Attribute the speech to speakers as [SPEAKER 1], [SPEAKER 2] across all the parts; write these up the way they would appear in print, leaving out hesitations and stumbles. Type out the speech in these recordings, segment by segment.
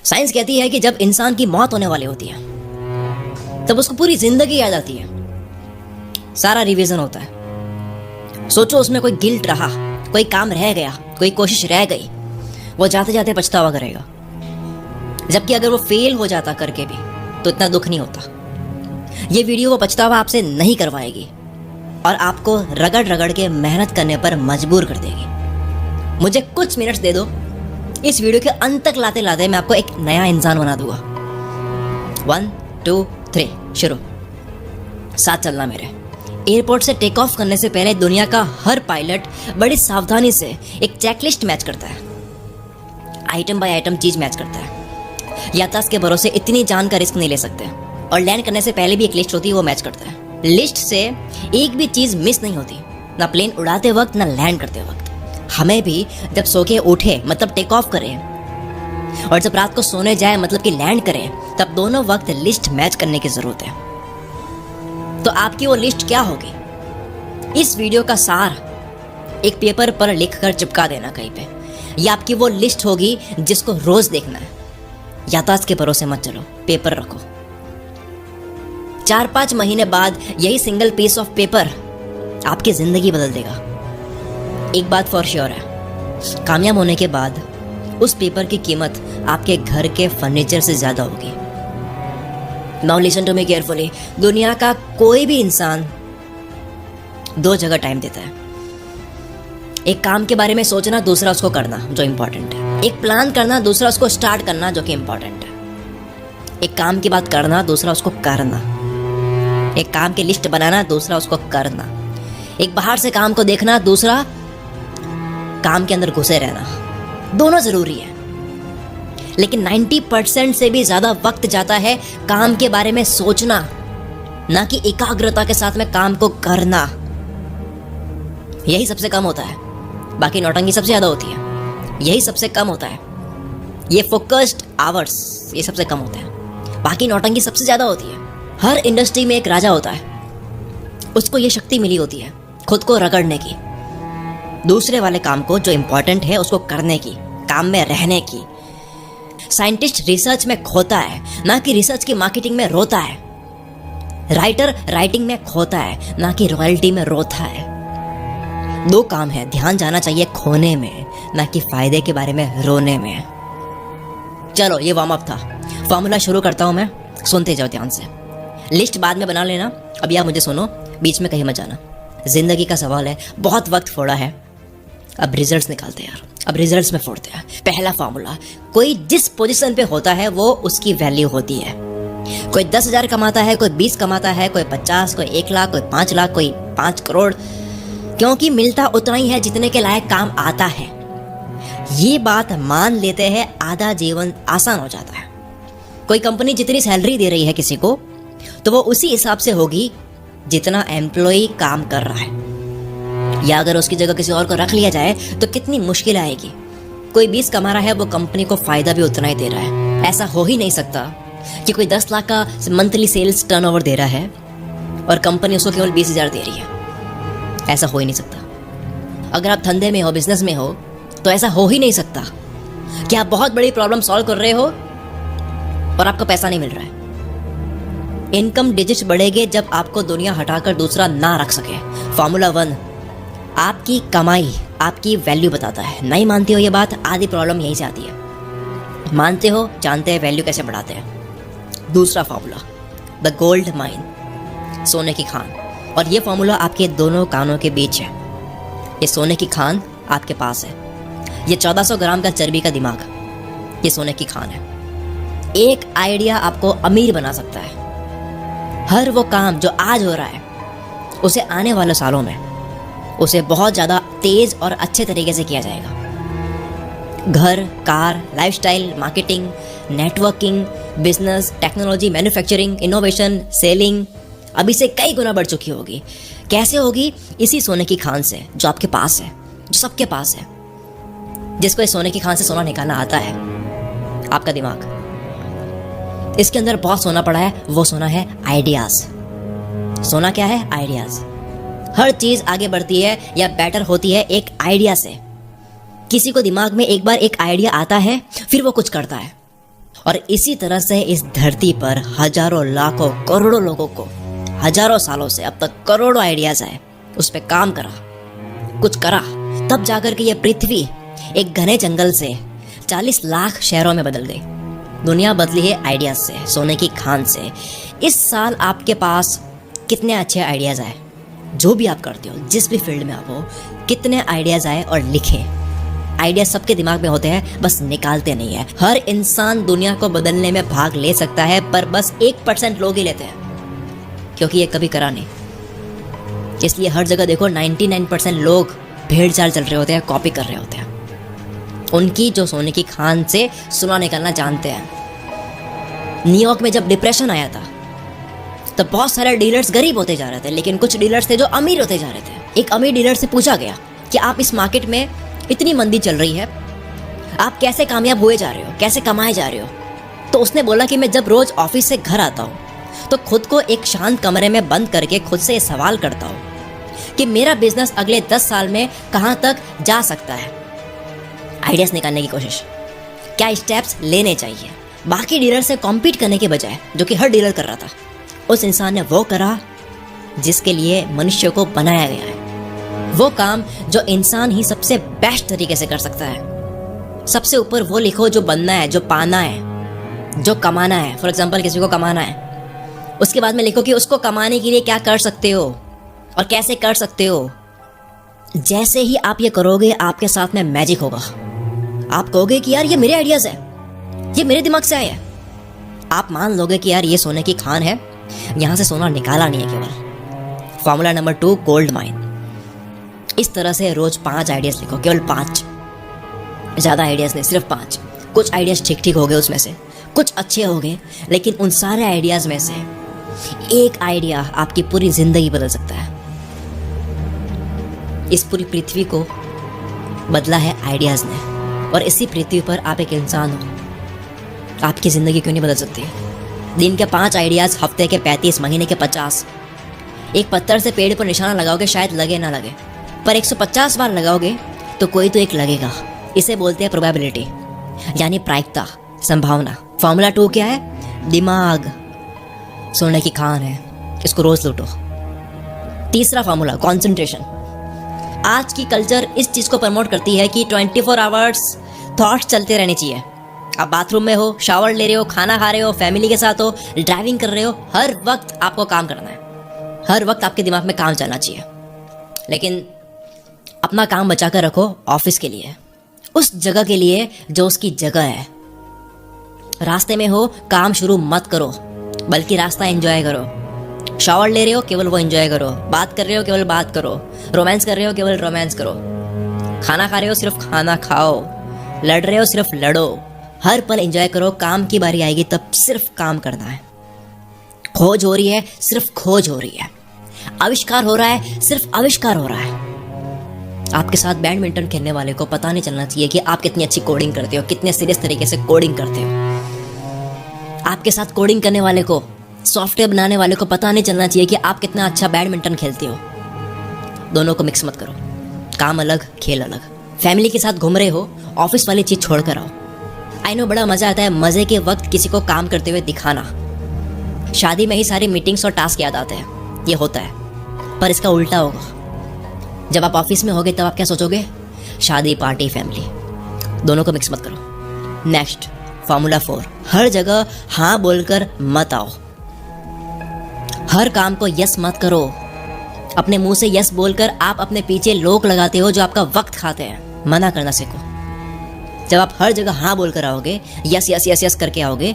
[SPEAKER 1] Science कहती है कि जब इंसान की मौत होने वाली होती है तब उसको पूरी जिंदगी याद आती है, सारा रिवीजन होता है। सोचो उसमें कोई गिल्ट रहा, कोई काम रह गया, कोई कोशिश रह गई, वो जाते जाते पछतावा करेगा। जबकि अगर वो फेल हो जाता करके भी तो इतना दुख नहीं होता। ये वीडियो वो पछतावा आपसे नहीं करवाएगी और आपको रगड़ रगड़ के मेहनत करने पर मजबूर कर देगी। मुझे कुछ मिनट्स दे दो, इस वीडियो के अंत तक लाते लाते मैं आपको एक नया इंसान बना दूंगा। 1 2 3 शुरू। साथ चलना मेरे। एयरपोर्ट से टेक ऑफ करने से पहले दुनिया का हर पायलट बड़ी सावधानी से एक चेकलिस्ट मैच करता है, आइटम बाय आइटम चीज मैच करता है। यातायात के भरोसे इतनी जान का रिस्क नहीं ले सकते और लैंड करने से पहले भी एक लिस्ट होती है, वो मैच करता है। लिस्ट से एक भी चीज मिस नहीं होती, ना प्लेन उड़ाते वक्त ना लैंड करते वक्त। हमें भी जब सो के उठे मतलब टेक ऑफ करें और जब रात को सोने जाए मतलब कि लैंड करें, तब दोनों वक्त लिस्ट मैच करने की जरूरत है। तो आपकी वो लिस्ट क्या होगी? इस वीडियो का सार एक पेपर पर लिखकर चिपका देना कहीं पे। ये आपकी वो लिस्ट होगी जिसको रोज देखना है। यातायात के भरोसे मत चलो, पेपर रखो। 4-5 महीने बाद यही सिंगल पीस ऑफ पेपर आपकी जिंदगी बदल देगा। एक बात फॉर श्योर है, कामयाब होने के बाद उस पेपर की कीमत आपके घर के फर्नीचर से ज्यादा होगी। Now listen to me carefully. दुनिया का कोई भी इंसान 2 जगह टाइम देता है। एक काम के बारे में सोचना, दूसरा उसको करना जो इंपॉर्टेंट है। एक प्लान करना, दूसरा उसको स्टार्ट करना जो कि इंपॉर्टेंट है। एक काम की बात करना, दूसरा उसको करना। एक काम की लिस्ट बनाना, दूसरा उसको करना। एक बाहर से काम को देखना, दूसरा काम के अंदर घुसे रहना। दोनों जरूरी है, लेकिन 90% से भी ज्यादा वक्त जाता है काम के बारे में सोचना, ना कि एकाग्रता के साथ में काम को करना। यही सबसे कम होता है। बाकी नौटंकी सबसे ज्यादा होती है, यही सबसे कम होता है। ये फोकस्ड आवर्स ये सबसे कम होता है, बाकी नौटंकी सबसे ज्यादा होती है। हर इंडस्ट्री में एक राजा होता है, उसको ये शक्ति मिली होती है खुद को रगड़ने की, दूसरे वाले काम को जो इंपॉर्टेंट है उसको करने की, काम में रहने की। साइंटिस्ट रिसर्च में खोता है, ना कि रिसर्च की मार्केटिंग में रोता है। राइटर राइटिंग में खोता है, ना कि रॉयल्टी में रोता है। 2 काम है, ध्यान जाना चाहिए खोने में, ना कि फायदे के बारे में रोने में। चलो ये वार्म अप था, फॉर्मूला शुरू करता हूं मैं, सुनते जाओ ध्यान से। लिस्ट बाद में बना लेना, अभी आप मुझे सुनो, बीच में कहीं मत जाना। जिंदगी का सवाल है, बहुत वक्त फोड़ा है, अब रिजल्ट्स निकालते हैं यार, अब रिजल्ट्स में फोड़ते हैं। पहला फॉर्मूला, कोई जिस पोजीशन पे होता है वो उसकी वैल्यू होती है। कोई 10,000 कमाता है, कोई 20 कमाता है, कोई 50, कोई 1 लाख, कोई 5 लाख, कोई 5 करोड़, क्योंकि मिलता उतना ही है जितने के लायक काम आता है। ये बात मान लेते हैं, आधा जीवन आसान हो जाता है। कोई कंपनी जितनी सैलरी दे रही है किसी को, तो वो उसी हिसाब से होगी जितना एम्प्लॉय काम कर रहा है। या अगर उसकी जगह किसी और को रख लिया जाए तो कितनी मुश्किल आएगी। कोई 20 कमा रहा है, वो कंपनी को फायदा भी उतना ही दे रहा है। ऐसा हो ही नहीं सकता कि कोई 10 लाख का मंथली सेल्स टर्नओवर दे रहा है और कंपनी उसको केवल 20,000 दे रही है। ऐसा हो ही नहीं सकता। अगर आप धंधे में हो, बिजनेस में हो, तो ऐसा हो ही नहीं सकता कि आप बहुत बड़ी प्रॉब्लम सॉल्व कर रहे हो और आपको पैसा नहीं मिल रहा है। इनकम डिजिट्स बढ़ेंगे जब आपको दुनिया हटाकर दूसरा ना रख सके। फॉर्मूला 1, आपकी कमाई आपकी वैल्यू बताता है। नहीं मानते हो ये बात? आधी प्रॉब्लम यहीं से आती है। मानते हो, जानते हैं वैल्यू कैसे बढ़ाते हैं। दूसरा फॉर्मूला, द गोल्ड माइन, सोने की खान। और ये फॉर्मूला आपके दोनों कानों के बीच है। ये सोने की खान आपके पास है। ये 1400 ग्राम का चर्बी का दिमाग, ये सोने की खान है। एक आइडिया आपको अमीर बना सकता है। हर वो काम जो आज हो रहा है, उसे आने वाले सालों में उसे बहुत ज़्यादा तेज और अच्छे तरीके से किया जाएगा। घर, car, lifestyle, marketing, networking, business, technology, manufacturing, innovation, selling अभी से कई गुना बढ़ चुकी होगी। कैसे होगी? इसी सोने की खान से जो आपके पास है, जो सबके पास है। जिसको इस सोने की खान से सोना निकालना आता है, आपका दिमाग। इसके अंदर बहुत सोना पड़ा है, वो सोना है आइडियाज। सोना क्या है? आइडियाज। हर चीज आगे बढ़ती है या बेटर होती है एक आइडिया से। किसी को दिमाग में एक बार एक आइडिया आता है, फिर वो कुछ करता है। और इसी तरह से इस धरती पर हजारों लाखों करोड़ों लोगों को हजारों सालों से अब तक करोड़ों आइडियाज आए, उस पर काम करा, कुछ करा, तब जाकर के ये पृथ्वी एक घने जंगल से 40 लाख शहरों में बदल गई। दुनिया बदली है आइडियाज से, सोने की खान से। इस साल आपके पास कितने अच्छे आइडियाज आए, जो भी आप करते हो, जिस भी फील्ड में आप हो, कितने आइडियाज आए और लिखे। आइडिया सबके दिमाग में होते हैं, बस निकालते नहीं है। हर इंसान दुनिया को बदलने में भाग ले सकता है, पर बस 1% लोग ही लेते हैं, क्योंकि ये कभी करा नहीं। इसलिए हर जगह देखो 99% लोग भेड़ चाल चल रहे होते हैं, कॉपी कर रहे होते हैं। उनकी जो सोने की खान से सुना निकालना जानते हैं। न्यूयॉर्क में जब डिप्रेशन आया था तो बहुत सारे डीलर्स गरीब होते जा रहे थे, लेकिन कुछ डीलर्स थे जो अमीर होते जा रहे थे। एक अमीर डीलर से पूछा गया कि आप इस मार्केट में, इतनी मंदी चल रही है, आप कैसे कामयाब हुए जा रहे हो, कैसे कमाए जा रहे हो? तो उसने बोला कि मैं जब रोज ऑफिस से घर आता हूँ तो खुद को एक शांत कमरे में बंद करके खुद से ये सवाल करता हूँ कि मेरा बिजनेस अगले 10 साल में कहाँ तक जा सकता है। आइडियाज निकालने की कोशिश, क्या स्टेप्स लेने चाहिए बाकी डीलर से कॉम्पीट करने के बजाय, जो कि हर डीलर कर रहा था। उस इंसान ने वो करा जिसके लिए मनुष्य को बनाया गया है, वो काम जो इंसान ही सबसे बेस्ट तरीके से कर सकता है। सबसे ऊपर वो लिखो जो बनना है, जो पाना है, जो कमाना है। फॉर एग्जाम्पल किसी को कमाना है, उसके बाद में लिखो कि उसको कमाने के लिए क्या कर सकते हो और कैसे कर सकते हो। जैसे ही आप ये करोगे, आपके साथ में मैजिक होगा। आप कहोगे कि यार ये मेरे आइडियाज है, ये मेरे दिमाग से आए हैं। आप मान लोगे कि यार ये सोने की खान है, यहां से सोना निकाला नहीं है केवल। Formula number 2, gold mine. इस तरह से रोज 5 आइडियाज लिखो, केवल 5, ज्यादा आइडियाज नहीं, सिर्फ 5। कुछ आइडियाज ठीक ठीक हो गए, उसमें से कुछ अच्छे हो गए, लेकिन उन सारे आइडियाज में से एक आइडिया आपकी पूरी जिंदगी बदल सकता है। इस पूरी पृथ्वी को बदला है आइडियाज ने, और इसी पृथ्वी पर आप एक इंसान हो। आपकी जिंदगी क्यों नहीं बदल सकती? दिन के 5 आइडियाज, हफ्ते के 35, महीने के 50। एक पत्थर से पेड़ पर निशाना लगाओगे, शायद लगे ना लगे, पर 150 बार लगाओगे तो कोई तो एक लगेगा। इसे बोलते हैं प्रोबेबिलिटी, यानी प्रायिकता, संभावना। फॉर्मूला 2 क्या है? दिमाग सोने की खान है, इसको रोज लूटो। तीसरा फॉर्मूला, कंसंट्रेशन। आज की कल्चर इस चीज को प्रमोट करती है कि 24 आवर्स थॉट्स चलते रहने चाहिए। आप बाथरूम में हो, शावर ले रहे हो, खाना खा रहे हो, फैमिली के साथ हो, ड्राइविंग कर रहे हो, हर वक्त आपको काम करना है, हर वक्त आपके दिमाग में काम चलना चाहिए। लेकिन अपना काम बचा कर रखो ऑफिस के लिए, उस जगह के लिए जो उसकी जगह है। रास्ते में हो, काम शुरू मत करो, बल्कि रास्ता एंजॉय करो। शावर ले रहे हो, केवल वो एंजॉय करो। बात कर रहे हो, केवल बात करो। रोमांस कर रहे हो, केवल रोमांस करो। खाना खा रहे हो, सिर्फ खाना खाओ। लड़ रहे हो, सिर्फ लड़ो। हर पल एंजॉय करो। काम की बारी आएगी तब सिर्फ काम करना है। खोज हो रही है, सिर्फ खोज हो रही है। आविष्कार हो रहा है, सिर्फ आविष्कार हो रहा है। आपके साथ बैडमिंटन खेलने वाले को पता नहीं चलना चाहिए कि आप कितनी अच्छी कोडिंग करते हो, कितने सीरियस तरीके से कोडिंग करते हो। आपके साथ कोडिंग करने वाले को, सॉफ्टवेयर बनाने वाले को पता नहीं चलना चाहिए कि आप कितना अच्छा बैडमिंटन खेलते हो। दोनों को मिक्स मत करो, काम अलग, खेल अलग। फैमिली के साथ घूम रहे हो, ऑफिस वाली चीज छोड़ कर आओ। आई नो बड़ा मजा आता है मजे के वक्त किसी को काम करते हुए दिखाना। शादी में ही सारी मीटिंग्स और टास्क याद आते हैं, ये होता है। पर इसका उल्टा होगा, जब आप ऑफिस में होगे तब आप क्या सोचोगे? शादी, पार्टी, फैमिली, दोनों को मिक्स मत करो। नेक्स्ट, फॉर्मूला 4, हर जगह हाँ बोलकर मत आओ। हर काम को यस मत करो। अपने मुंह से यस बोलकर आप अपने पीछे लोग लगाते हो जो आपका वक्त खाते हैं। मना करना सीखो। जब आप हर जगह हाँ बोलकर आओगे, यस यस यस यस करके आओगे,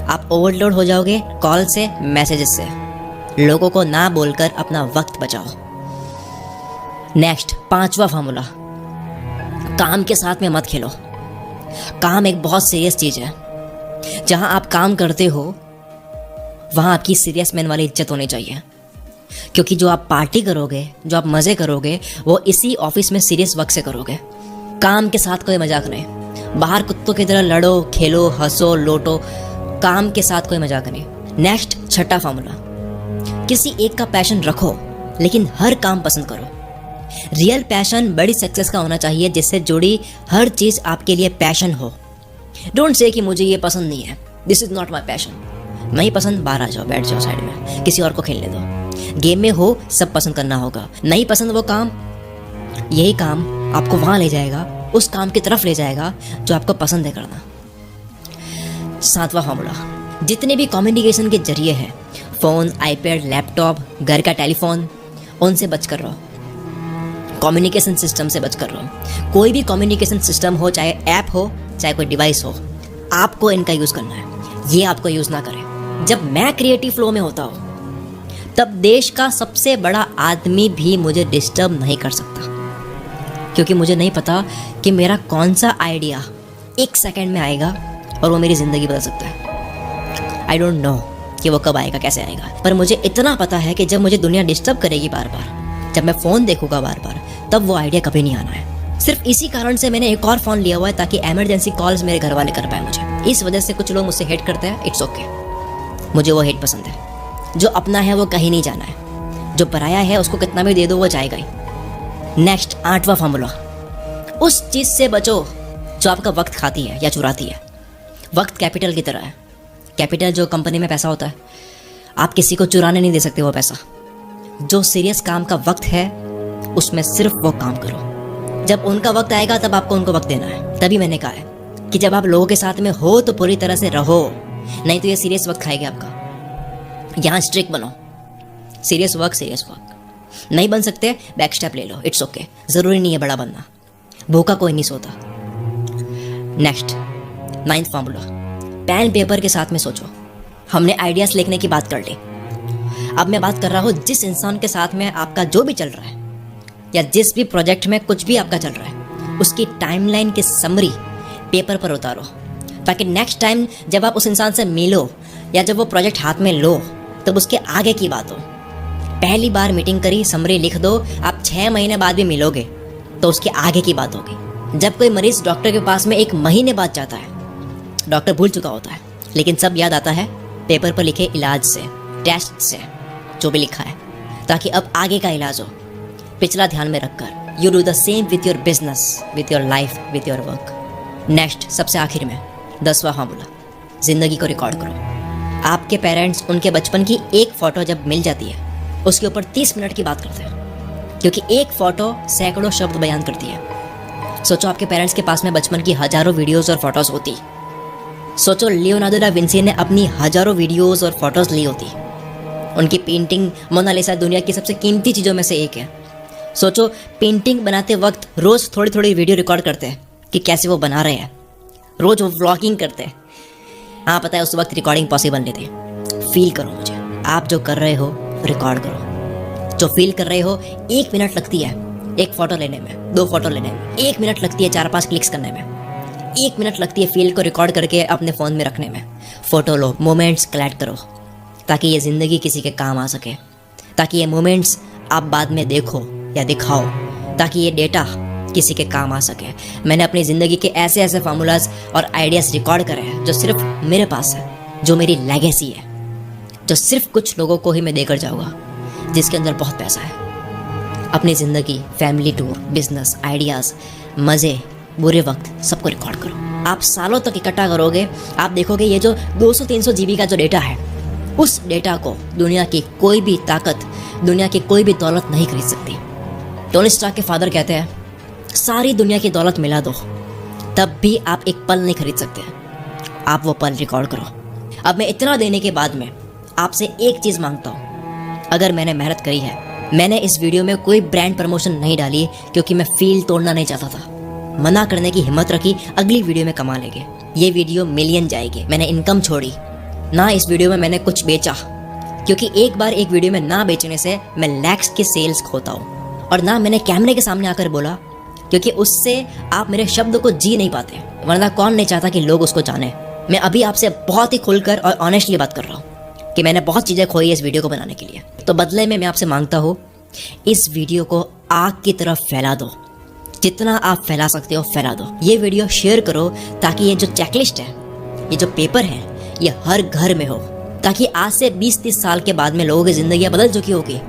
[SPEAKER 1] आप ओवरलोड हो जाओगे कॉल से, मैसेजेस से। लोगों को ना बोलकर अपना वक्त बचाओ। नेक्स्ट, 5वां फॉर्मूला, काम के साथ में मत खेलो। काम एक बहुत सीरियस चीज है। जहां आप काम करते हो वहां आपकी सीरियस मैन वाली इज्जत होनी चाहिए, क्योंकि जो आप पार्टी करोगे, जो आप मजे करोगे, वो इसी ऑफिस में सीरियस वर्क से करोगे। काम के साथ कोई मजाक नहीं। बाहर कुत्तों की तरह लड़ो, खेलो, हंसो, लोटो। काम के साथ कोई मजाक नहीं। नेक्स्ट, 6वां फॉर्मूला, किसी एक का पैशन रखो, लेकिन हर काम पसंद करो। रियल पैशन बड़ी सक्सेस का होना चाहिए, जिससे जुड़ी हर चीज आपके लिए पैशन हो। डोंट से कि मुझे ये पसंद नहीं है, this is not my passion. नहीं पसंद, बाहर आ जाओ, बैठ जाओ साइड में, किसी और को खेलने दो। गेम में हो, सब पसंद करना होगा। नहीं पसंद वो काम, यही काम आपको वहाँ ले जाएगा, उस काम की तरफ ले जाएगा जो आपको पसंद है करना। 7वां फॉर्मूला, जितने भी कम्युनिकेशन के जरिए हैं, फ़ोन, आईपैड, लैपटॉप, घर का टेलीफोन, उनसे बच कर रहो। कम्युनिकेशन सिस्टम से बच कर रहो। कोई भी कम्युनिकेशन सिस्टम हो, चाहे ऐप हो, चाहे कोई डिवाइस हो, आपको इनका यूज़ करना है, ये आपको यूज़ ना करें। जब मैं क्रिएटिव फ्लो में होता हूँ, तब देश का सबसे बड़ा आदमी भी मुझे डिस्टर्ब नहीं कर सकता, क्योंकि मुझे नहीं पता कि मेरा कौन सा आइडिया 1 सेकंड में आएगा और वो मेरी ज़िंदगी बदल सकता है। आई डोंट नो कि वो कब आएगा, कैसे आएगा, पर मुझे इतना पता है कि जब मुझे दुनिया डिस्टर्ब करेगी बार बार, जब मैं फ़ोन देखूंगा बार बार, तब वो आइडिया कभी नहीं आना है। सिर्फ इसी कारण से मैंने एक और फ़ोन लिया हुआ है, ताकि इमरजेंसी कॉल्स मेरे घर वाले कर पाए मुझे। इस वजह से कुछ लोग मुझसे हेट करते हैं, इट्स ओके, मुझे वो हेट पसंद है। जो अपना है वो कहीं नहीं जाना है, जो पराया है उसको कितना भी दे दो वो जाएगा ही। नेक्स्ट 8वां फॉर्मूला, उस चीज़ से बचो जो आपका वक्त खाती है या चुराती है। वक्त कैपिटल की तरह है। कैपिटल जो कंपनी में पैसा होता है, आप किसी को चुराने नहीं दे सकते वो पैसा। जो सीरियस काम का वक्त है, उसमें सिर्फ वो काम करो। जब उनका वक्त आएगा तब आपको उनको वक्त देना है। तभी मैंने कहा है कि जब आप लोगों के साथ में हो तो पूरी तरह से रहो, नहीं तो ये सीरियस वक्त खाएगा आपका। यहाँ स्ट्रिक्ट बनो, सीरियस वर्क। नहीं बन सकते, बैक स्टेप ले लो, इट्स ओके, ज़रूरी नहीं है बड़ा बनना, भूखा कोई नहीं सोता। Next 9th formula, pen paper के साथ में सोचो। हमने आइडियाज़ लिखने की बात कर ली, अब मैं बात कर रहा हूँ जिस इंसान के साथ में आपका जो भी चल रहा है, या जिस भी प्रोजेक्ट में कुछ भी आपका चल रहा है, उसकी टाइमलाइन की समरी पेपर पर उतारो, ताकि नेक्स्ट टाइम जब आप उस इंसान से मिलो या जब वो प्रोजेक्ट हाथ में लो, तब उसके आगे की बात हो। पहली बार मीटिंग करी, समरी लिख दो, आप 6 महीने बाद भी मिलोगे तो उसके आगे की बात होगी। जब कोई मरीज डॉक्टर के पास में 1 महीने बाद जाता है, डॉक्टर भूल चुका होता है, लेकिन सब याद आता है पेपर पर लिखे इलाज से, टेस्ट से, जो भी लिखा है, ताकि अब आगे का इलाज हो। पिछला ध्यान में रखकर you do the same with your business, with your life, with your work. Next, सबसे आखिर में 10वां फॉर्मूला, जिंदगी को रिकॉर्ड करो। आपके पेरेंट्स, उनके बचपन की एक फ़ोटो जब मिल जाती है, उसके ऊपर 30 मिनट की बात करते हैं, क्योंकि एक फ़ोटो सैकड़ों शब्द बयान करती है। सोचो आपके पेरेंट्स के पास में बचपन की हज़ारों वीडियोज़ और फोटोज़ होती। सोचो लियोनार्डो दा विंसी ने अपनी हज़ारों वीडियोज़ और फोटोज़ ली होती। उनकी पेंटिंग मोनालिसा दुनिया की सबसे कीमती चीज़ों में से एक है। सोचो पेंटिंग बनाते वक्त रोज़ थोड़ी थोड़ी वीडियो रिकॉर्ड करते हैं कि कैसे वो बना रहे हैं, रोज़ वो व्लॉगिंग करते हैं। हाँ पता है, उस वक्त रिकॉर्डिंग पॉसिबल नहीं थी। फील करो मुझे, आप जो कर रहे हो रिकॉर्ड करो। जो फील कर रहे हो, 1 मिनट लगती है एक फ़ोटो लेने में, 2 फोटो लेने में, 1 मिनट लगती है 4-5 क्लिक्स करने में, 1 मिनट लगती है फील को रिकॉर्ड करके अपने फ़ोन में रखने में। फ़ोटो लो, मोमेंट्स कलेक्ट करो, ताकि ये ज़िंदगी किसी के काम आ सके, ताकि ये मोमेंट्स आप बाद में देखो या दिखाओ, ताकि ये डेटा किसी के काम आ सके। मैंने अपनी ज़िंदगी के ऐसे ऐसे फार्मूलाज और आइडियाज़ रिकॉर्ड करे हैं जो सिर्फ मेरे पास है, जो मेरी लेगेसी है, जो सिर्फ कुछ लोगों को ही मैं देकर जाऊँगा, जिसके अंदर बहुत पैसा है। अपनी ज़िंदगी, फैमिली टूर, बिजनेस, आइडियाज़, मज़े, बुरे वक्त, सबको रिकॉर्ड करो। आप सालों तक इकट्ठा करोगे, आप देखोगे ये जो 200-300 GB का जो डेटा है, उस डेटा को दुनिया की कोई भी ताकत, दुनिया की कोई भी दौलत नहीं खरीद सकती। टोनी स्टार्क के फादर कहते हैं, सारी दुनिया की दौलत मिला दो, तब भी आप एक पल नहीं खरीद सकते। आप वो पल रिकॉर्ड करो। अब मैं इतना देने के बाद में आपसे एक चीज़ मांगता हूँ। अगर मैंने मेहनत करी है, मैंने इस वीडियो में कोई ब्रांड प्रमोशन नहीं डाली, क्योंकि मैं फील तोड़ना नहीं चाहता था। मना करने की हिम्मत रखी, अगली वीडियो में कमा लेंगे, ये वीडियो मिलियन जाएगी। मैंने इनकम छोड़ी ना, इस वीडियो में मैंने कुछ बेचा, क्योंकि एक बार एक वीडियो में ना बेचने से मैं लैक्स की सेल्स खोता हूँ। और ना मैंने कैमरे के सामने आकर बोला, क्योंकि उससे आप मेरे शब्द को जी नहीं पाते, वरना कौन नहीं चाहता कि लोग उसको जाने। मैं अभी आपसे बहुत ही खुलकर और ऑनेस्टली बात कर रहा हूँ कि मैंने बहुत चीज़ें खोई इस वीडियो को बनाने के लिए। तो बदले में मैं आपसे मांगता हूँ, इस वीडियो को आग की तरफ फैला दो, जितना आप फैला सकते हो फैला दो। ये वीडियो शेयर करो, ताकि ये जो चेकलिस्ट है, ये जो पेपर है, ये हर घर में हो, ताकि आज से 20-30 साल के बाद में लोगों की ज़िंदगियाँ बदल चुकी होगी,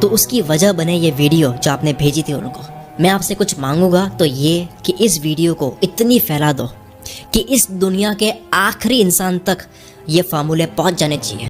[SPEAKER 1] तो उसकी वजह बने ये वीडियो जो आपने भेजी थी उनको। मैं आपसे कुछ मांगूंगा तो ये कि इस वीडियो को इतनी फैला दो कि इस दुनिया के आखिरी इंसान तक ये फार्मूले पहुंच जाने चाहिए।